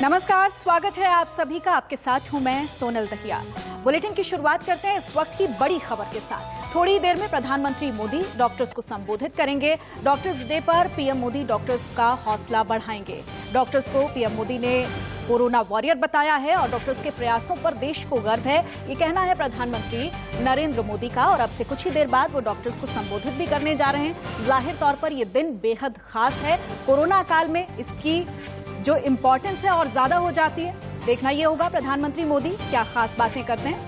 नमस्कार, स्वागत है आप सभी का। आपके साथ हूं मैं सोनल दहिया। बुलेटिन की शुरुआत करते हैं इस वक्त की बड़ी खबर के साथ। थोड़ी देर में प्रधानमंत्री मोदी डॉक्टर्स को संबोधित करेंगे। डॉक्टर्स डे पर पीएम मोदी डॉक्टर्स का हौसला बढ़ाएंगे। डॉक्टर्स को पीएम मोदी ने कोरोना वॉरियर बताया है और डॉक्टर्स के प्रयासों पर देश को गर्व है, ये कहना है प्रधानमंत्री नरेंद्र मोदी का। और अब से कुछ ही देर बाद वो डॉक्टर्स को संबोधित भी करने जा रहे हैं। जाहिर तौर पर ये दिन बेहद खास है। कोरोना काल में इसकी जो इम्पोर्टेंस है और ज्यादा हो जाती है। देखना ये होगा प्रधानमंत्री मोदी क्या खास बातें करते हैं।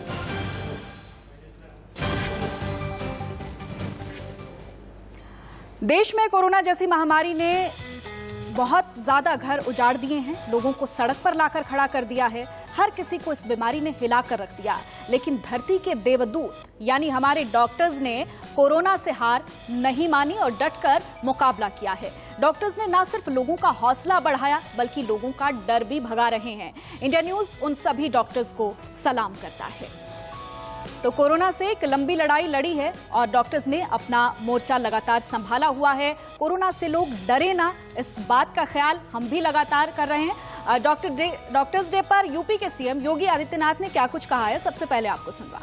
देश में कोरोना जैसी महामारी ने बहुत ज्यादा घर उजाड़ दिए हैं, लोगों को सड़क पर लाकर खड़ा कर दिया है। हर किसी को इस बीमारी ने हिलाकर रख दिया। लेकिन धरती के देवदूत यानी हमारे डॉक्टर्स ने कोरोना से हार नहीं मानी और डटकर मुकाबला किया है। डॉक्टर्स ने न सिर्फ लोगों का हौसला बढ़ाया बल्कि लोगों का डर भी भगा रहे हैं। इंडिया न्यूज उन सभी डॉक्टर्स को सलाम करता है। तो कोरोना से एक लंबी लड़ाई लड़ी है और डॉक्टर्स ने अपना मोर्चा लगातार संभाला हुआ है। कोरोना से लोग डरे ना, इस बात का ख्याल हम भी लगातार कर रहे हैं। डॉक्टर्स डे पर यूपी के सीएम योगी आदित्यनाथ ने क्या कुछ कहा है, सबसे पहले आपको सुनवा।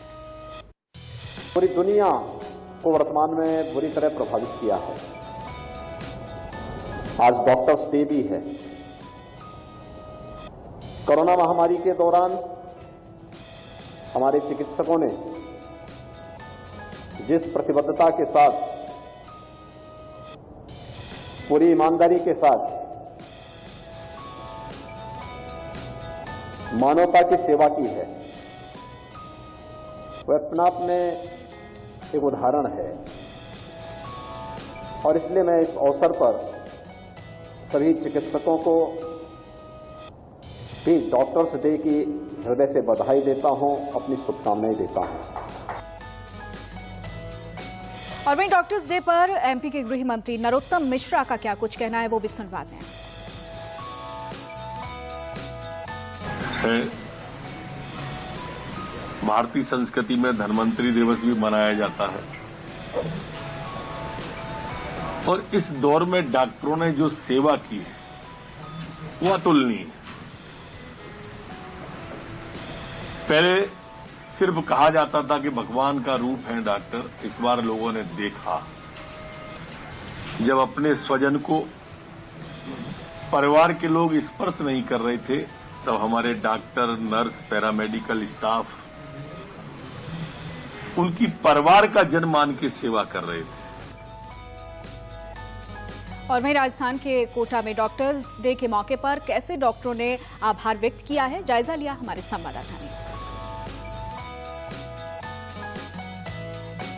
पूरी दुनिया को वर्तमान में बुरी तरह प्रभावित किया है। आज डॉक्टर्स डे भी है। कोरोना महामारी के दौरान हमारे चिकित्सकों ने जिस प्रतिबद्धता के साथ, पूरी ईमानदारी के साथ मानवता की सेवा की है, वह अपने आप में एक उदाहरण है। और इसलिए मैं इस अवसर पर सभी चिकित्सकों को भी डॉक्टर्स डे की हृदय से बधाई देता हूं, अपनी शुभकामनाएं देता हूं। और वहीं डॉक्टर्स डे पर एमपी के गृह मंत्री नरोत्तम मिश्रा का क्या कुछ कहना है, वो भी सुनवाते हैं। भारतीय संस्कृति में धन्वंतरी दिवस भी मनाया जाता है और इस दौर में डॉक्टरों ने जो सेवा की है वो अतुलनीय है। पहले सिर्फ कहा जाता था कि भगवान का रूप है डॉक्टर। इस बार लोगों ने देखा, जब अपने स्वजन को परिवार के लोग स्पर्श नहीं कर रहे थे, तब हमारे डॉक्टर, नर्स, पैरामेडिकल स्टाफ उनकी परिवार का जन मान के सेवा कर रहे थे। और वहीं राजस्थान के कोटा में डॉक्टर्स डे के मौके पर कैसे डॉक्टरों ने आभार व्यक्त किया है, जायजा लिया हमारे संवाददाता ने।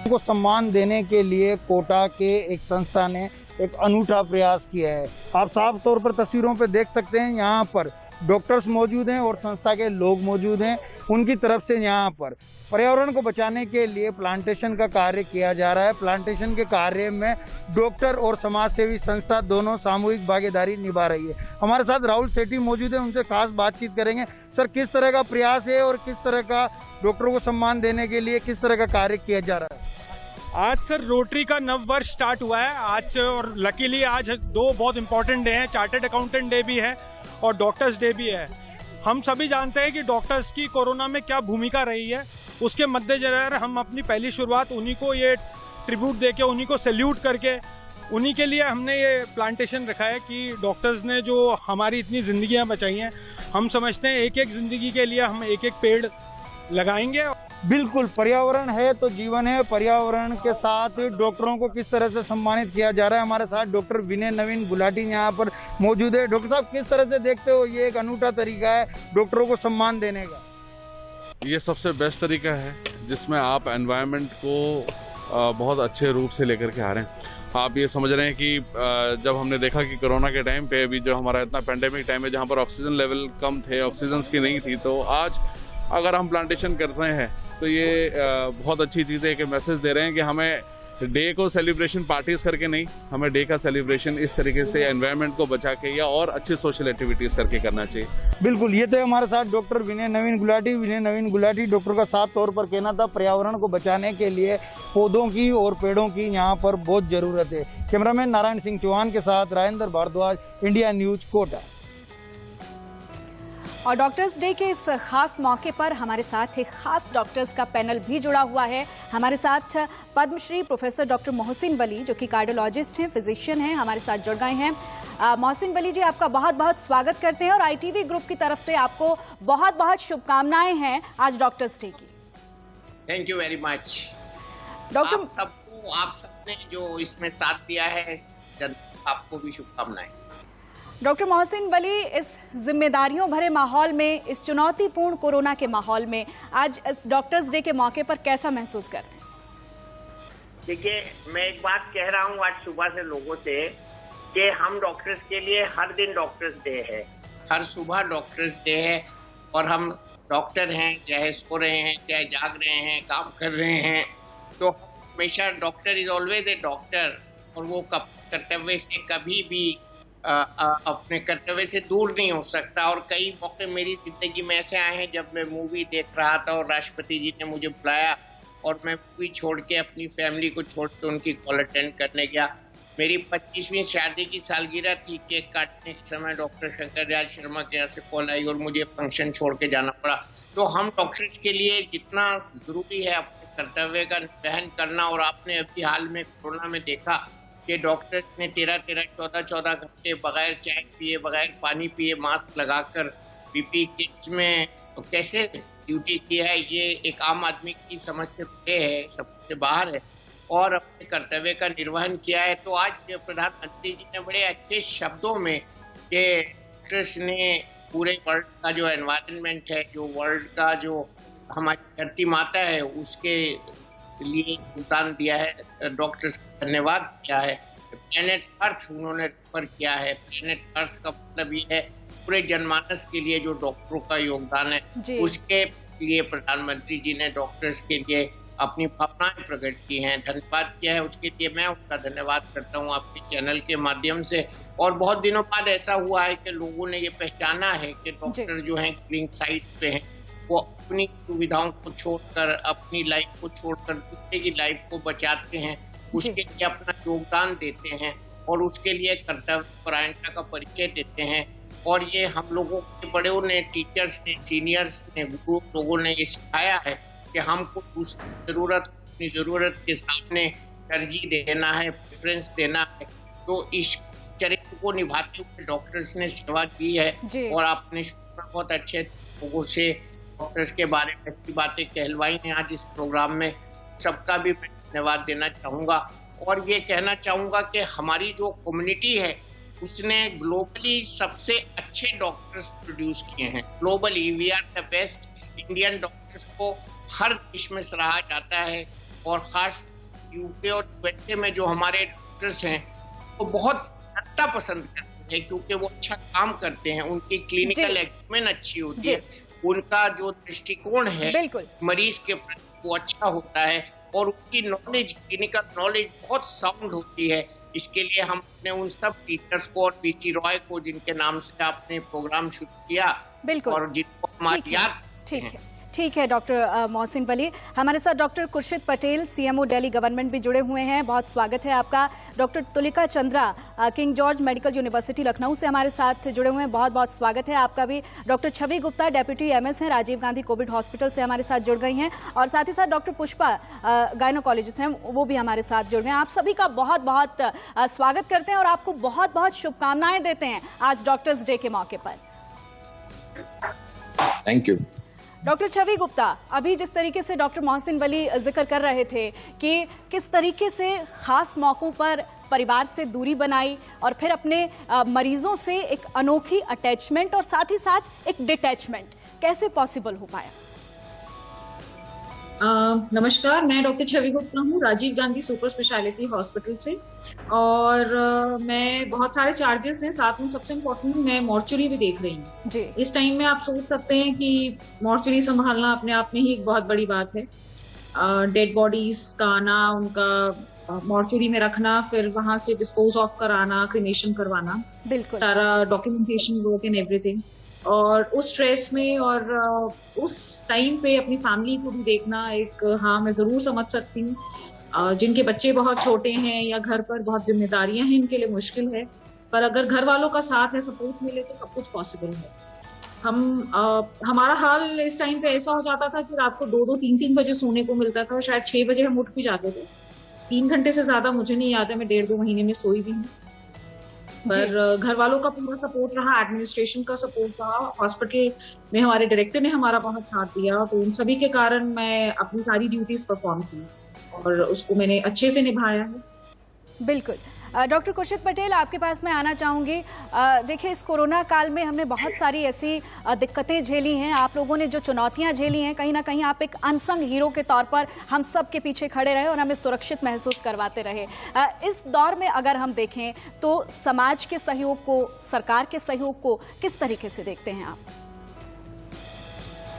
को सम्मान देने के लिए कोटा के एक संस्था ने एक अनूठा प्रयास किया है। आप साफ तौर पर तस्वीरों पर देख सकते हैं, यहाँ पर डॉक्टर्स मौजूद हैं और संस्था के लोग मौजूद हैं। उनकी तरफ से यहाँ पर पर्यावरण को बचाने के लिए प्लांटेशन का कार्य किया जा रहा है। प्लांटेशन के कार्य में डॉक्टर और समाज सेवी संस्था दोनों सामूहिक भागीदारी निभा रही है। हमारे साथ राहुल सेठी मौजूद है, उनसे खास बातचीत करेंगे। सर, किस तरह का प्रयास है और किस तरह का डॉक्टरों को सम्मान देने के लिए किस तरह का कार्य किया जा रहा है? आज सर रोटरी का नव वर्ष स्टार्ट हुआ है आज से, और लकीली आज दो बहुत इंपॉर्टेंट डे हैं। चार्टर्ड अकाउंटेंट डे भी है और डॉक्टर्स डे भी है। हम सभी जानते हैं कि डॉक्टर्स की कोरोना में क्या भूमिका रही है। उसके मद्देनजर हम अपनी पहली शुरुआत उन्हीं को ये ट्रिब्यूट देके, उन्हीं को सैल्यूट करके, उन्हीं के लिए हमने ये प्लांटेशन रखा है कि डॉक्टर्स ने जो हमारी इतनी जिंदगियां बचाई हैं, हम समझते हैं एक एक जिंदगी के लिए हम एक एक पेड़ लगाएंगे। बिल्कुल, पर्यावरण है तो जीवन है। पर्यावरण के साथ डॉक्टरों को किस तरह से सम्मानित किया जा रहा है। हमारे साथ डॉक्टर विनय नवीन गुलाटी यहाँ पर मौजूद है। डॉक्टर साहब, किस तरह से देखते हो ये एक अनूठा तरीका है डॉक्टरों को सम्मान देने का? ये सबसे बेस्ट तरीका है जिसमें आप एनवायरनमेंट को बहुत अच्छे रूप से लेकर के आ रहे हैं। आप ये समझ रहे हैं कि जब हमने देखा कि कोरोना के टाइम पे अभी जो हमारा इतना पेंडेमिक टाइम है जहाँ पर ऑक्सीजन लेवल कम थे, ऑक्सीजन की नहीं थी, तो आज अगर हम प्लांटेशन कर रहे हैं तो ये बहुत अच्छी चीज़ है कि मैसेज दे रहे हैं कि हमें डे को सेलिब्रेशन पार्टीज करके नहीं, हमें डे का सेलिब्रेशन इस तरीके से एनवायरनमेंट को बचा के या और अच्छी सोशल एक्टिविटीज करके करना चाहिए। बिल्कुल, ये तो हमारे साथ डॉक्टर विनय नवीन गुलाटी डॉक्टर का साफ तौर पर कहना था पर्यावरण को बचाने के लिए पौधों की और पेड़ों की यहाँ पर बहुत जरूरत है। कैमरामैन नारायण सिंह चौहान के साथ राजेंद्र भारद्वाज, इंडिया न्यूज, कोटा। और डॉक्टर्स डे के इस खास मौके पर हमारे साथ एक खास डॉक्टर्स का पैनल भी जुड़ा हुआ है। हमारे साथ पद्मश्री प्रोफेसर डॉक्टर मोहसिन वली, जो कि कार्डियोलॉजिस्ट हैं, फिजिशियन हैं, हमारे साथ जुड़ गए हैं। मोहसिन वली जी, आपका बहुत बहुत स्वागत करते हैं और ITV ग्रुप की तरफ से आपको बहुत बहुत शुभकामनाएं हैं आज डॉक्टर्स डे की। Thank you very much doctor आप सबने जो इसमें साथ दिया है, आपको भी शुभकामनाएं। डॉक्टर मोहसिन वली, इस जिम्मेदारियों भरे माहौल में, इस चुनौतीपूर्ण कोरोना के माहौल में आज इस डॉक्टर्स डे के मौके पर कैसा महसूस कर रहे हैं? देखिए, मैं एक बात कह रहा हूँ आज सुबह से लोगों से कि हम डॉक्टर्स के लिए हर दिन डॉक्टर्स डे है, हर सुबह डॉक्टर्स डे है। और हम डॉक्टर हैं, चाहे सो रहे हैं, चाहे जाग रहे हैं, काम कर रहे हैं, तो हमेशा doctor is always a doctor. और वो कर्तव्य से कभी भी अपने कर्तव्य से दूर नहीं हो सकता। और कई मौके मेरी जिंदगी में ऐसे आए हैं जब मैं मूवी देख रहा था और राष्ट्रपति जी ने मुझे बुलाया और मैं मूवी छोड़ के अपनी फैमिली को छोड़ के उनकी कॉल अटेंड करने गया। मेरी 25वीं शादी की सालगिरह थी, केक काटने के समय डॉक्टर शंकर दयाल शर्मा के यहाँ से कॉल आई और मुझे फंक्शन छोड़ के जाना पड़ा। तो हम डॉक्टर्स के लिए जितना जरूरी है अपने कर्तव्य का निर्वहन करना, और आपने अभी हाल में कोरोना में देखा कि डॉक्टर्स ने 13-13, 14-14 घंटे बगैर चाय पिए, बगैर पानी पिए, मास्क लगाकर पीपी किट्स में तो कैसे ड्यूटी की है, ये एक आम आदमी की समझ से परे है, सबसे बाहर है, और अपने कर्तव्य का निर्वहन किया है। तो आज प्रधानमंत्री जी ने बड़े अच्छे शब्दों में कि डॉक्टर्स ने पूरे वर्ल्ड का जो एनवायरनमेंट है, जो वर्ल्ड का जो हमारी धरती माता है, उसके लिए योगदान दिया है। डॉक्टर्स का धन्यवाद किया है। प्लेनेट अर्थ उन्होंने रेफर किया है। प्लेनेट अर्थ का मतलब ये है पूरे जनमानस के लिए जो डॉक्टरों का योगदान है, उसके लिए प्रधानमंत्री जी ने डॉक्टर्स के लिए अपनी भावनाएं प्रकट की हैं, धन्यवाद किया है। उसके लिए मैं उनका धन्यवाद करता हूं आपके चैनल के माध्यम से। और बहुत दिनों बाद ऐसा हुआ है कि लोगों ने ये पहचाना है कि डॉक्टर जो हैं क्लिनिक साइट पे हैं, वो अपनी सुविधाओं को छोड़कर, अपनी लाइफ को छोड़कर दूसरे की लाइफ को बचाते हैं, उसके लिए अपना योगदान देते हैं और उसके लिए कर्तव्यपरायणता का परिचय देते हैं। और ये हम लोगों के बड़ों ने, टीचर्स ने, सीनियर्स ने, गुरु लोगों ने ये सिखाया है कि हमको दूसरी जरूरत, अपनी जरूरत के सामने तरजीह देना है, प्रेफरेंस देना है। तो इस चरित्र को निभाते हुए डॉक्टर्स ने सेवा की है और आपने बहुत अच्छे लोगों से डॉक्टर्स के बारे में अच्छी बातें कहलवाई हैं आज इस प्रोग्राम में। सबका भी मैं धन्यवाद देना चाहूँगा और ये कहना चाहूँगा कि हमारी जो कम्युनिटी है उसने ग्लोबली सबसे अच्छे डॉक्टर्स प्रोड्यूस किए हैं। Globally we are the best. Indian doctors को हर देश में सराहा जाता है और खास यूके और USA में जो हमारे डॉक्टर्स हैं वो बहुत अच्छा पसंद करते हैं क्योंकि वो अच्छा काम करते हैं, उनकी क्लिनिकल एक्सपेरिमेंट अच्छी होती है, उनका जो दृष्टिकोण है मरीज के प्रति वो अच्छा होता है और उनकी नॉलेज, क्लिनिकल नॉलेज बहुत साउंड होती है। इसके लिए हमने उन सब टीचर्स को और PC रॉय को, जिनके नाम से आपने प्रोग्राम शुरू किया और जिनको हमारी याद ठीक है डॉक्टर मोहसिन वली। हमारे साथ doctor Khurshid Patel, CMO Delhi government भी जुड़े हुए हैं, बहुत स्वागत है आपका। Doctor Tulika Chandra, king George medical university Lucknow से हमारे साथ जुड़े हुए हैं, बहुत बहुत स्वागत है आपका भी। Doctor Chhavi Gupta, deputy MS हैं, राजीव गांधी कोविड हॉस्पिटल से हमारे साथ जुड़ गई हैं और साथ ही साथ डॉक्टर पुष्पा, गायनोकोलॉजिस्ट हैं, वो भी हमारे साथ जुड़ गए हैं। आप सभी का बहुत बहुत स्वागत करते हैं और आपको बहुत बहुत शुभकामनाएं देते हैं आज डॉक्टर्स डे के मौके पर। Thank you. Doctor Chhavi Gupta, अभी जिस तरीके से डॉक्टर मोहसिन वली जिक्र कर रहे थे कि किस तरीके से खास मौकों पर परिवार से दूरी बनाई और फिर अपने मरीजों से एक अनोखी अटैचमेंट और साथ ही साथ एक डिटैचमेंट, कैसे पॉसिबल हो पाया? नमस्कार, मैं डॉक्टर छवि गुप्ता हूँ, Rajiv Gandhi super speciality hospital से। और मैं बहुत सारे चार्जेस हैं, साथ में सबसे इम्पोर्टेंट मैं मॉर्चुरी भी देख रही हूँ जी। इस टाइम में आप सोच सकते हैं कि मॉर्चुरी संभालना अपने आप में ही एक बहुत बड़ी बात है। डेड बॉडीज का आना, उनका मॉर्चुरी में रखना, फिर वहां से डिस्पोज ऑफ कराना, क्रीमेशन करवाना, बिल्कुल सारा डॉक्यूमेंटेशन वर्क एंड एवरीथिंग। और उस स्ट्रेस में और उस टाइम पे अपनी फैमिली को भी देखना एक, हाँ मैं जरूर समझ सकती हूँ। जिनके बच्चे बहुत छोटे हैं या घर पर बहुत जिम्मेदारियां हैं, इनके लिए मुश्किल है, पर अगर घर वालों का साथ है, सपोर्ट मिले तो सब कुछ पॉसिबल है। हमारा हाल इस टाइम पे ऐसा हो जाता था कि रात को 2-2, 3-3 बजे सोने को मिलता था। शायद 6 बजे हम उठ भी जाते थे। 3 घंटे से ज्यादा मुझे नहीं याद है, मैं 1.5-2 महीने में सोई भी हूँ। पर घर वालों का पूरा सपोर्ट रहा, एडमिनिस्ट्रेशन का सपोर्ट रहा, हॉस्पिटल में हमारे डायरेक्टर ने हमारा बहुत साथ दिया। तो इन सभी के कारण मैं अपनी सारी ड्यूटीज परफॉर्म की और उसको मैंने अच्छे से निभाया है। बिल्कुल। डॉक्टर खुर्शीद पटेल, आपके पास मैं आना चाहूंगी। देखिए, इस कोरोना काल में हमने बहुत सारी ऐसी दिक्कतें झेली हैं, आप लोगों ने जो चुनौतियां झेली हैं, कहीं ना कहीं आप एक अनसंग हीरो के तौर पर हम सब के पीछे खड़े रहे और हमें सुरक्षित महसूस करवाते रहे। इस दौर में अगर हम देखें तो समाज के सहयोग को, सरकार के सहयोग को किस तरीके से देखते हैं आप?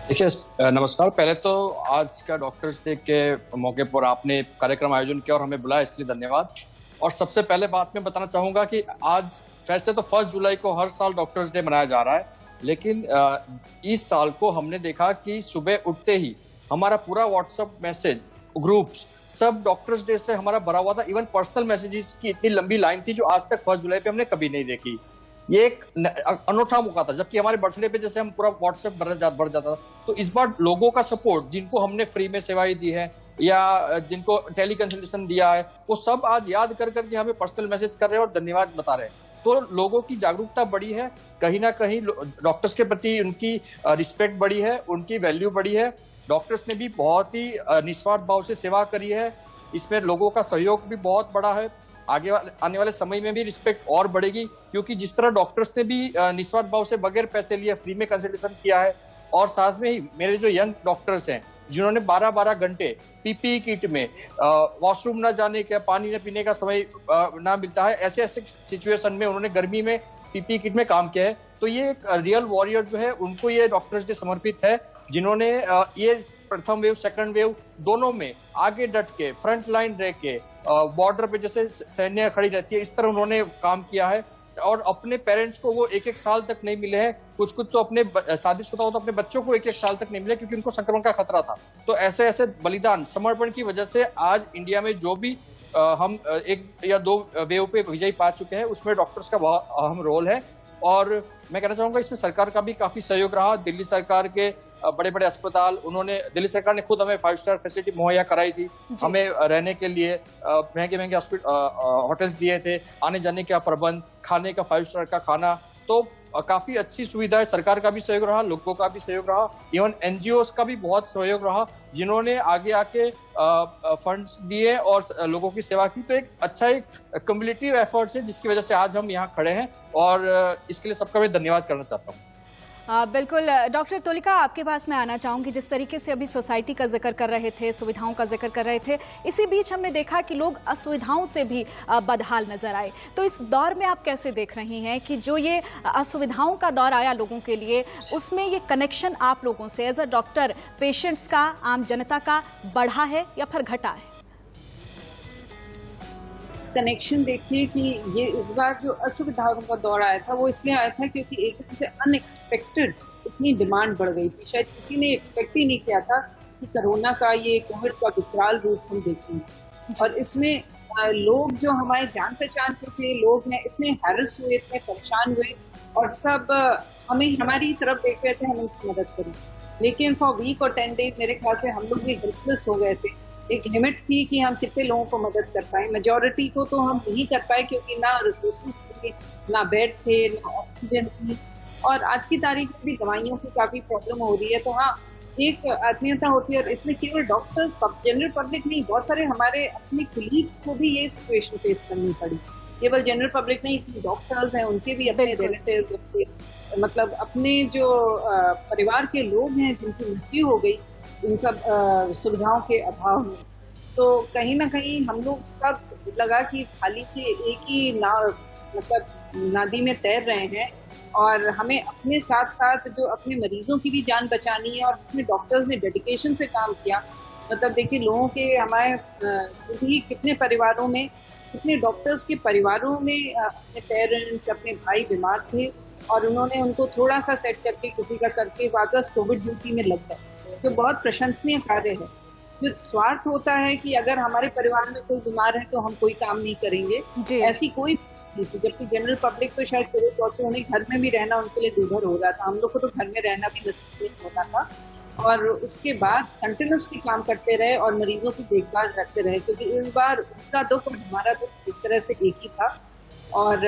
देखिए, नमस्कार। पहले तो आज का डॉक्टर्स डे के मौके पर आपने कार्यक्रम आयोजन किया और हमें बुलाया, इसलिए धन्यवाद। और सबसे पहले बात मैं बताना चाहूंगा कि आज वैसे तो 1 जुलाई को हर साल डॉक्टर्स डे मनाया जा रहा है, लेकिन इस साल को हमने देखा कि सुबह उठते ही हमारा पूरा व्हाट्सएप मैसेज ग्रुप्स सब डॉक्टर्स डे से हमारा भरा हुआ था। इवन पर्सनल मैसेजेस की इतनी लंबी लाइन थी जो आज तक 1 जुलाई पे हमने कभी नहीं देखी। ये एक अनोखा मौका था, जबकि हमारे बर्थडे पे जैसे हम पूरा व्हाट्सएप बढ़ जाता था। तो इस बार लोगों का सपोर्ट, जिनको हमने फ्री में सेवाएं दी है या जिनको टेली कंसल्टेशन दिया है, वो सब आज याद कर करके हमें पर्सनल मैसेज कर रहे हैं और धन्यवाद बता रहे हैं। तो लोगों की जागरूकता बढ़ी है, कहीं ना कहीं डॉक्टर्स के प्रति उनकी रिस्पेक्ट बढ़ी है, उनकी वैल्यू बढ़ी है। डॉक्टर्स ने भी बहुत ही निस्वार्थ भाव से सेवा करी है, इसमें लोगों का सहयोग भी बहुत बड़ा है। आने वाले समय में भी रिस्पेक्ट और बढ़ेगी, क्योंकि जिस तरह डॉक्टर्स ने भी निस्वार्थ भाव से बगैर पैसे लिए फ्री में कंसल्टेशन किया है, और साथ में ही मेरे जो यंग डॉक्टर्स हैं जिन्होंने 12-12 घंटे पीपीई किट में वॉशरूम ना जाने का, पानी न पीने का समय ना मिलता है, ऐसे सिचुएशन में उन्होंने गर्मी में पीपीई किट में काम किया है। तो ये एक रियल वॉरियर जो है, उनको ये डॉक्टर्स डे समर्पित है, जिन्होंने ये प्रथम वेव, सेकंड वेव दोनों में आगे डट के, फ्रंट लाइन रह के, बॉर्डर पे जैसे सैन्य खड़ी रहती है, इस तरह उन्होंने काम किया है। और अपने पेरेंट्स को वो 1-1 साल तक नहीं मिले हैं, कुछ तो अपने शादीशुदा हो तो अपने बच्चों को 1-1 साल तक नहीं मिले, क्योंकि उनको संक्रमण का खतरा था। तो ऐसे बलिदान, समर्पण की वजह से आज इंडिया में जो भी हम 1 या 2 वेव पे विजय पा चुके हैं, उसमें डॉक्टर्स का बहुत अहम रोल है। और मैं कहना चाहूंगा इसमें सरकार का भी काफी सहयोग रहा। दिल्ली सरकार के बड़े-बड़े अस्पताल, दिल्ली सरकार ने खुद हमें 5 स्टार फैसिलिटी मुहैया कराई थी, हमें रहने के लिए महंगे होटल्स दिए थे, आने जाने का प्रबंध, खाने का 5 स्टार का खाना। तो काफी अच्छी सुविधा है। सरकार का भी सहयोग रहा, लोगों का भी सहयोग रहा, इवन एनजीओस का भी बहुत सहयोग रहा, जिन्होंने आगे आके फंड्स दिए और लोगों की सेवा की। तो एक कम्युनिटिव एफर्ट्स है, जिसकी वजह से आज हम यहाँ खड़े हैं, और इसके लिए सबका मैं धन्यवाद करना चाहता हूँ। बिल्कुल। डॉक्टर तुलिका, आपके पास मैं आना चाहूंगी। जिस तरीके से अभी सोसाइटी का जिक्र कर रहे थे, सुविधाओं का जिक्र कर रहे थे, इसी बीच हमने देखा कि लोग असुविधाओं से भी बदहाल नजर आए। तो इस दौर में आप कैसे देख रही हैं कि जो ये असुविधाओं का दौर आया लोगों के लिए, उसमें ये कनेक्शन आप लोगों से एज अ डॉक्टर, पेशेंट्स का, आम जनता का बढ़ा है या फिर घटा है? कनेक्शन देखिए कि ये इस बार जो असुविधाओं का दौर आया था, वो इसलिए आया था क्योंकि एकदम से अनएक्सपेक्टेड इतनी डिमांड बढ़ गई थी। शायद किसी ने एक्सपेक्ट ही नहीं किया था कि कोरोना का, ये कोविड का विकराल रूप हम देखेंगे। और इसमें लोग जो हमारे जान पहचान के थे लोग हैं, इतने हैरस हुए, इतने परेशान हुए, और सब हमारी तरफ देख रहे थे हम उनकी मदद करें। लेकिन फॉर वीक और 10 डेज मेरे ख्याल से हम लोग भी हेल्पलेस हो गए थे। एक लिमिट थी कि हम कितने लोगों को मदद कर पाए। मेजॉरिटी को तो हम नहीं कर पाए, क्योंकि ना रिसोर्सेज थे, ना बेड थे, ना ऑक्सीजन थी, और आज की तारीख में भी दवाइयों की काफी प्रॉब्लम हो रही है। तो हाँ, एक आत्मीयता होती है, और इसमें केवल डॉक्टर्स, जनरल पब्लिक नहीं, बहुत सारे हमारे अपने कोलीग्स को भी ये सिचुएशन फेस करनी पड़ी। केवल जनरल पब्लिक नहीं, डॉक्टर्स हैं, उनके भी अपने रिलेटिव, मतलब अपने जो परिवार के लोग हैं जिनकी मृत्यु हो गई इन सब सुविधाओं के अभाव में। तो कहीं ना कहीं हम लोग सब लगा कि खाली से एक ही नदी में तैर रहे हैं, और हमें अपने साथ साथ जो अपने मरीजों की भी जान बचानी है। और अपने डॉक्टर्स ने डेडिकेशन से काम किया। मतलब देखिए, लोगों के हमारे भी कितने परिवारों में, कितने डॉक्टर्स के परिवारों में अपने पेरेंट्स, अपने भाई बीमार थे, और उन्होंने उनको थोड़ा सा सेट करके, किसी का करके वापस कोविड ड्यूटी में लग गए, जो बहुत प्रशंसनीय कार्य है। जो स्वार्थ होता है कि अगर हमारे परिवार में कोई बीमार है तो हम कोई काम नहीं करेंगे, ऐसी कोई सकती थी, जबकि जनरल पब्लिक तो शायद पूरे तौर से उन्हें घर में भी रहना उनके लिए दूभर हो रहा था। हम लोग को तो घर में रहना भी नसीब नहीं होता था, और उसके बाद कंटिन्यूसली काम करते रहे और मरीजों की देखभाल करते रहे, क्योंकि इस बार उनका दुख और हमारा दुख एक तरह से एक ही था। और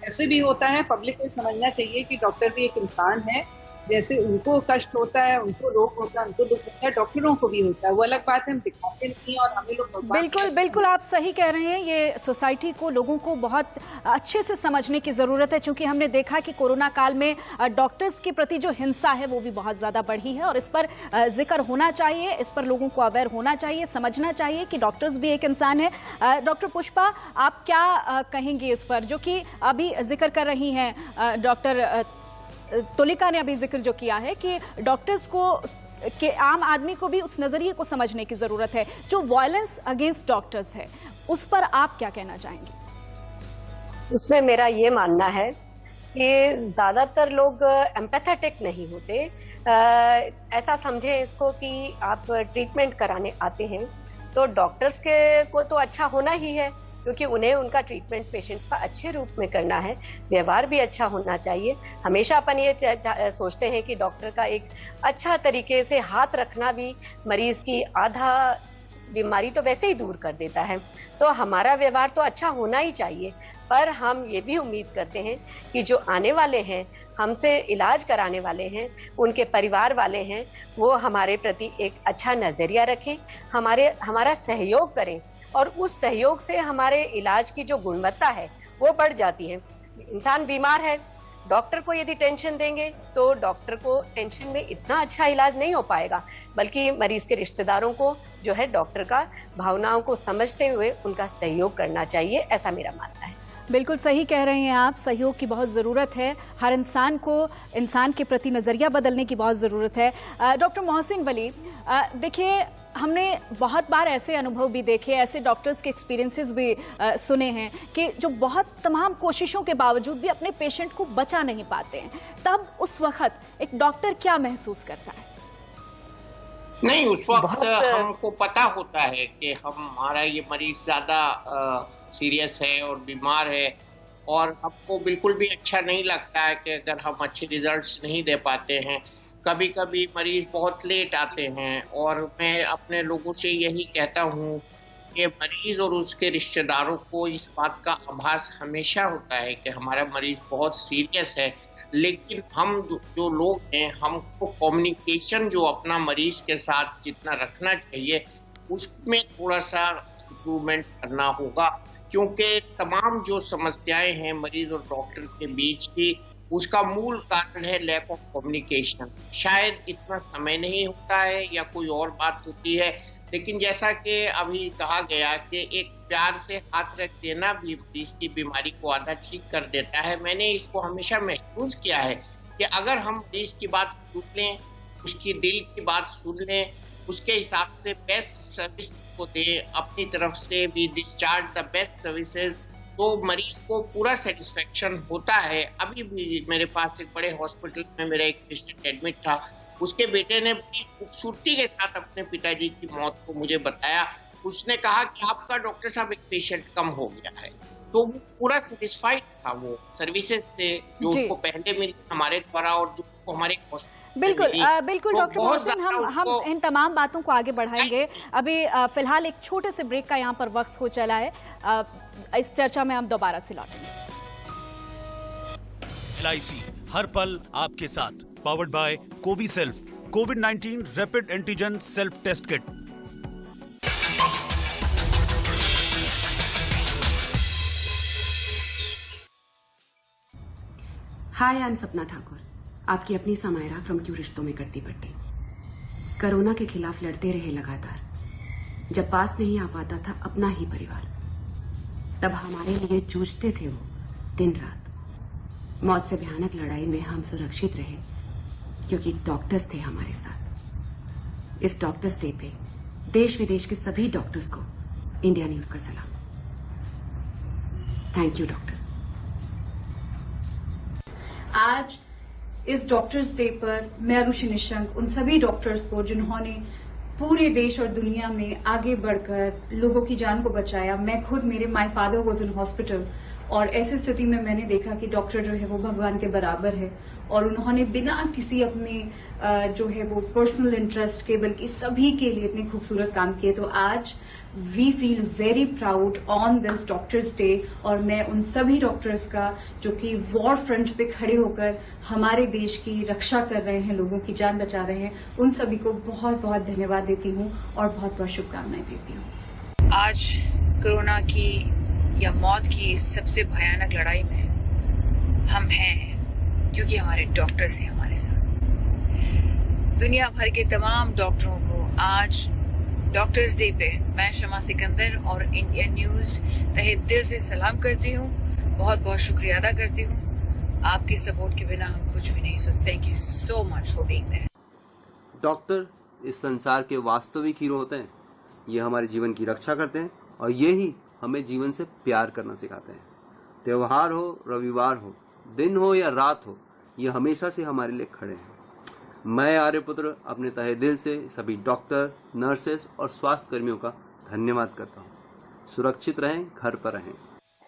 ऐसे भी होता है, पब्लिक को समझना चाहिए कि डॉक्टर भी एक इंसान है, जैसे उनको कष्ट होता है, उनको रोग होता है, उनको दुख होता है, डॉक्टरों को भी होता है। वो अलग बात है, हम दिखाते नहीं और हमें लोग बिल्कुल बिल्कुल आप सही कह रहे हैं। ये सोसाइटी को, लोगों को बहुत अच्छे से समझने की जरूरत है, क्योंकि हमने देखा कि कोरोना काल में डॉक्टर्स के प्रति जो हिंसा है वो भी बहुत ज्यादा बढ़ी है, और इस पर जिक्र होना चाहिए, इस पर लोगों को अवेयर होना चाहिए, समझना चाहिए कि डॉक्टर्स भी एक इंसान है। डॉक्टर पुष्पा, आप क्या कहेंगे इस पर, जो कि अभी जिक्र कर रही हैं डॉक्टर तुलिका ने अभी जिक्र जो किया है कि डॉक्टर्स को कि आम आदमी को भी उस नजरिए को समझने की जरूरत है, जो वायलेंस अगेंस्ट डॉक्टर्स है, उस पर आप क्या कहना चाहेंगे? उसमें मेरा ये मानना है कि ज्यादातर लोग एम्पैथेटिक नहीं होते। ऐसा समझे इसको कि आप ट्रीटमेंट कराने आते हैं तो डॉक्टर्स के को तो अच्छा होना ही है, क्योंकि उन्हें उनका ट्रीटमेंट पेशेंट्स का अच्छे रूप में करना है, व्यवहार भी अच्छा होना चाहिए। हमेशा अपन ये सोचते हैं कि डॉक्टर का एक अच्छा तरीके से हाथ रखना भी मरीज की आधा बीमारी तो वैसे ही दूर कर देता है। तो हमारा व्यवहार तो अच्छा होना ही चाहिए, पर हम ये भी उम्मीद करते हैं कि जो आने वाले हैं, हमसे इलाज कराने वाले हैं, उनके परिवार वाले हैं, वो हमारे प्रति एक अच्छा नज़रिया रखें, हमारा सहयोग करें, और उस सहयोग से हमारे इलाज की जो गुणवत्ता है वो बढ़ जाती है। इंसान बीमार है, डॉक्टर को यदि टेंशन देंगे तो डॉक्टर को टेंशन में इतना अच्छा इलाज नहीं हो पाएगा, बल्कि मरीज के रिश्तेदारों को जो है डॉक्टर का भावनाओं को समझते हुए उनका सहयोग करना चाहिए, ऐसा मेरा मानना है। बिल्कुल सही कह रहे हैं आप, सहयोग की बहुत ज़रूरत है, हर इंसान को इंसान के प्रति नज़रिया बदलने की बहुत ज़रूरत है। डॉक्टर मोहसिन वली, देखिए हमने बहुत बार ऐसे अनुभव भी देखे, ऐसे डॉक्टर्स के एक्सपीरियंसेस भी सुने हैं कि जो बहुत तमाम कोशिशों के बावजूद भी अपने पेशेंट को बचा नहीं पाते हैं। तब उस वक्त एक डॉक्टर क्या महसूस करता है? नहीं, उस वक्त हमको पता होता है कि हमारा ये मरीज ज्यादा सीरियस है और बीमार है, और हमको बिल्कुल भी अच्छा नहीं लगता है कि अगर हम अच्छे रिजल्ट्स नहीं दे पाते हैं। कभी कभी मरीज बहुत लेट आते हैं, और मैं अपने लोगों से यही कहता हूँ कि मरीज और उसके रिश्तेदारों को इस बात का आभास हमेशा होता है कि हमारा मरीज बहुत सीरियस है, लेकिन हम जो लोग हैं, हमको कम्युनिकेशन जो अपना मरीज के साथ जितना रखना चाहिए उसमें थोड़ा सा इम्प्रूवमेंट करना होगा, क्योंकि तमाम जो समस्याएं हैं मरीज और डॉक्टर के बीच की, उसका मूल कारण है लैक ऑफ कम्युनिकेशन। शायद इतना समय नहीं होता है या कोई और बात होती है, लेकिन जैसा कि अभी कहा गया कि एक प्यार से हाथ रख देना भी मरीज की बीमारी को आधा ठीक कर देता है। मैंने इसको हमेशा महसूस किया है कि अगर हम मरीज की बात सुन लें, उसकी दिल की बात सुन लें, उसके हिसाब से बेस्ट सर्विस को दें, अपनी तरफ से भी डिस्चार्ज द बेस्ट सर्विसेज, तो मरीज को पूरा सेटिस्फेक्शन होता है। अभी भी मेरे पास एक बड़े हॉस्पिटल में मेरा एक पेशेंट एडमिट था, उसके बेटे ने बड़ी खूबसूरती के साथ अपने पिताजी की मौत को मुझे बताया। उसने कहा कि आपका डॉक्टर साहब एक पेशेंट कम हो गया है, तो वो पूरा सेटिस्फाइड था वो सर्विसेज से जो उसको पहले मिली हमारे द्वारा और जो हमारे बिल्कुल बिल्कुल डॉक्टर मोहसिन, हम इन तमाम बातों को आगे बढ़ाएंगे। अभी फिलहाल एक छोटे से ब्रेक का यहाँ पर वक्त हो चला है, इस चर्चा में हम दोबारा से लौटेंगे। LIC हर पल आपके साथ, पावर्ड बाय कोविसेल्फ कोविड-19 rapid antigen self test kit. Hi, I am Sapna Thakur, आपकी अपनी समायरा फ्रॉम क्यों रिश्तों में कट्टी पट्टी। कोरोना के खिलाफ लड़ते रहे लगातार, जब पास नहीं आ पाता था अपना ही परिवार, तब हमारे लिए जूझते थे वो दिन रात। मौत से भयानक लड़ाई में हम सुरक्षित रहे क्योंकि डॉक्टर्स थे हमारे साथ। इस डॉक्टर्स डे पे देश विदेश के सभी डॉक्टर्स को इंडिया न्यूज का सलाम। Thank you doctors. आज इस डॉक्टर्स डे पर मैं अरुषि निशंक उन सभी डॉक्टर्स को जिन्होंने पूरे देश और दुनिया में आगे बढ़कर लोगों की जान को बचाया, मैं खुद, मेरे my father was in hospital, और ऐसी स्थिति में मैंने देखा कि डॉक्टर जो है वो भगवान के बराबर है और उन्होंने बिना किसी अपने जो है वो पर्सनल इंटरेस्ट के बल्कि सभी के लिए इतने खूबसूरत काम किए। तो आज we feel very proud on this doctors day और मैं उन सभी डॉक्टर्स का जो कि वॉर फ्रंट पे खड़े होकर हमारे देश की रक्षा कर रहे हैं, लोगों की जान बचा रहे हैं, उन सभी को बहुत बहुत धन्यवाद देती हूँ और बहुत बहुत शुभकामनाएं देती हूँ। आज कोरोना की या मौत की सबसे भयानक लड़ाई में हम हैं क्योंकि हमारे डॉक्टर्स हैं हमारे साथ। दुनिया भर के तमाम डॉक्टरों को आज डॉक्टर्स डे पे मैं शमा सिकंदर और इंडिया न्यूज तहे दिल से सलाम करती हूँ, बहुत बहुत शुक्रिया अदा करती हूँ। आपके सपोर्ट के बिना हम कुछ भी नहीं सोचते। Thank you so much for being there. Doctor इस संसार के वास्तविक हीरो होते हैं। ये हमारे जीवन की रक्षा करते हैं और ये ही हमें जीवन से प्यार करना सिखाते हैं। त्योहार हो, रविवार हो, दिन हो या रात हो, ये हमेशा से हमारे लिए खड़े हैं। मैं आर्यपुत्र अपने तहे दिल से सभी डॉक्टर, नर्सेस और स्वास्थ्य कर्मियों का धन्यवाद करता हूँ। सुरक्षित रहें, घर पर रहें।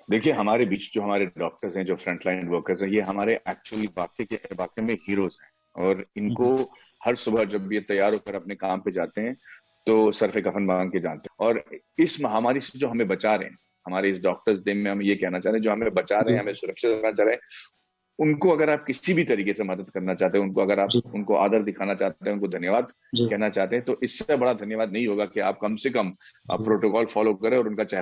देखिए, हमारे बीच जो हमारे डॉक्टर्स हैं, जो फ्रंटलाइन वर्कर्स हैं, ये हमारे एक्चुअली वाकई में हीरोज हैं और इनको हर सुबह जब ये तैयार होकर अपने काम पे जाते हैं तो सरफे कफन बांध के जाते हैं और इस महामारी से जो हमें बचा रहे हैं, हमारे इस डॉक्टर्स डे में हम ये कहना चाह रहे हैं, जो हमें बचा रहे हैं, हमें सुरक्षित रखना चाह रहे हैं, उनको अगर आप किसी भी तरीके से मदद करना चाहते हैं, उनको अगर आप उनको आदर दिखाना चाहते हैं, उनको धन्यवाद कहना चाहते हैं, तो इससे बड़ा धन्यवाद नहीं होगा कि आप कम से कम प्रोटोकॉल फॉलो करें और उनका